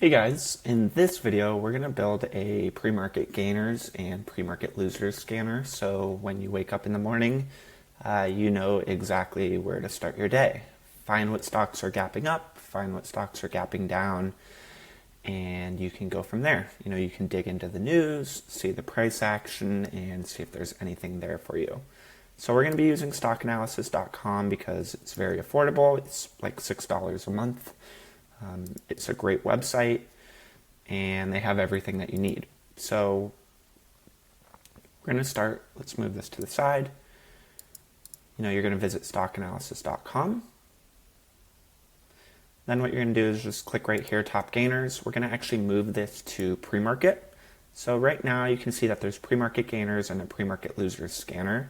Hey guys, in this video we're going to build a pre-market gainers and pre-market losers scanner, so when you wake up in the morning you know exactly where to start your day. Find what stocks are gapping up, find what stocks are gapping down, and you can go from there. You can dig into the news, see the price action, and see if there's anything there for you. So we're going to be using stockanalysis.com because it's very affordable. It's like $6 a month. It's a great website, and they have everything that you need. So we're going to start. Let's move this to the side. You're going to visit stockanalysis.com. Then what you're going to do is just click right here, top gainers. We're going to actually move this to pre-market. So right now you can see that there's pre-market gainers and a pre-market losers scanner.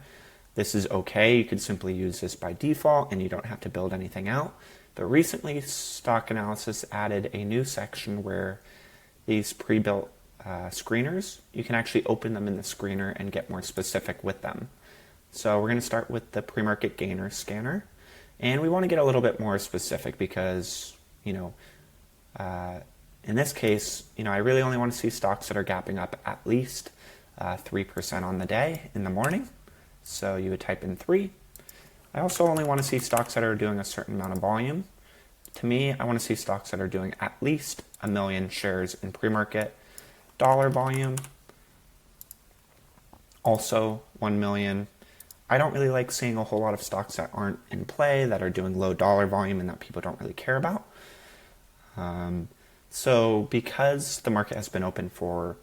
This is okay. You could simply use this by default and you don't have to build anything out. But recently, Stock Analysis added a new section where these pre-built screeners, you can actually open them in the screener and get more specific with them. So we're going to start with the pre-market gainer scanner. And we want to get a little bit more specific because, in this case, I really only want to see stocks that are gapping up at least 3% on the day in the morning. So you would type in 3. I also only want to see stocks that are doing a certain amount of volume. To me, I want to see stocks that are doing at least 1 million shares in pre-market. Dollar volume, also 1 million. I don't really like seeing a whole lot of stocks that aren't in play, that are doing low dollar volume and that people don't really care about. So because the market has been open for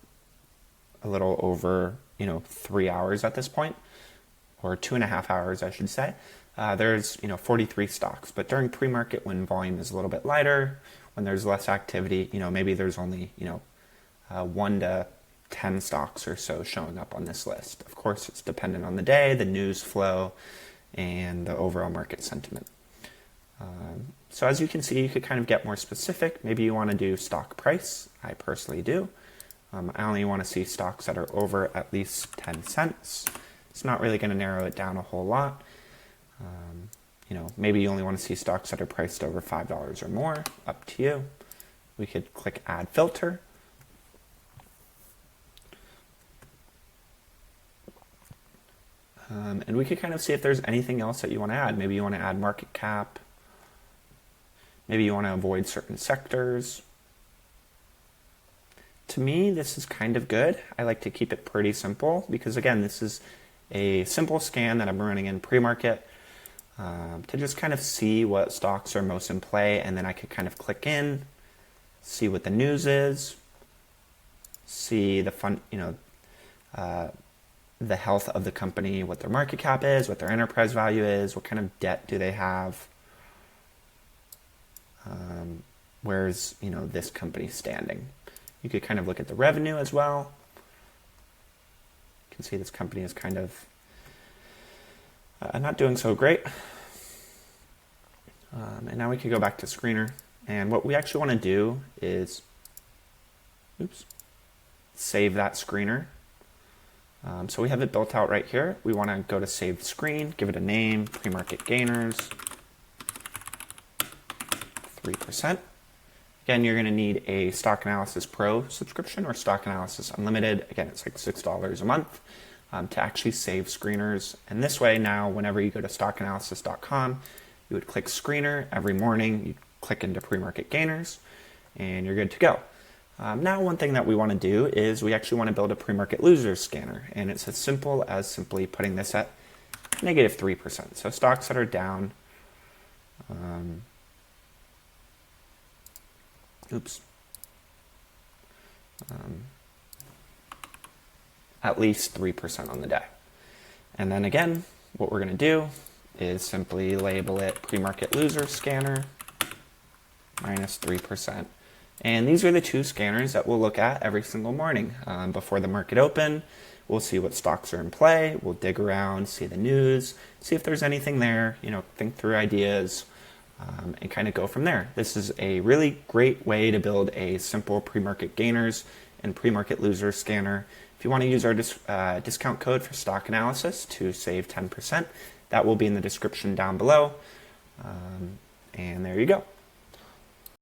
a little over 3 hours at this point, or 2.5 hours, I should say. There's 43 stocks, but during pre-market when volume is a little bit lighter, when there's less activity, maybe there's only 1 to 10 stocks or so showing up on this list. Of course, it's dependent on the day, the news flow, and the overall market sentiment. So as you can see, you could kind of get more specific. Maybe you want to do stock price. I personally do. I only want to see stocks that are over at least 10 cents. It's not really going to narrow it down a whole lot. Maybe you only want to see stocks that are priced over $5 or more. Up to you. We could click Add Filter. And we could kind of see if there's anything else that you want to add. Maybe you want to add market cap. Maybe you want to avoid certain sectors. To me, this is kind of good. I like to keep it pretty simple because, again, this is a simple scan that I'm running in pre-market to just kind of see what stocks are most in play, and then I could kind of click in, see what the news is, see the the health of the company, what their market cap is, what their enterprise value is, what kind of debt do they have, where's this company standing. You could kind of look at the revenue as well. You can see this company is kind of not doing so great. And now we can go back to screener. And what we actually want to do is save that screener. So we have it built out right here. We want to go to save screen, give it a name, pre-market gainers, 3%. Again, you're going to need a Stock Analysis Pro subscription or Stock Analysis Unlimited. Again, it's like $6 a month to actually save screeners. And this way now, whenever you go to stockanalysis.com, you would click screener every morning. You click into pre-market gainers, and you're good to go. Now, one thing that we want to do is we actually want to build a pre-market losers scanner. And it's as simple as simply putting this at negative 3%. So stocks that are down at least 3% on the day. And then again, what we're going to do is simply label it pre-market loser scanner minus 3%. And these are the two scanners that we'll look at every single morning. Before the market open, we'll see what stocks are in play. We'll dig around, see the news, see if there's anything there, think through ideas, and kind of go from there. This is a really great way to build a simple pre-market gainers and pre-market losers scanner. If you want to use our discount code for Stock Analysis to save 10%, that will be in the description down below. And there you go.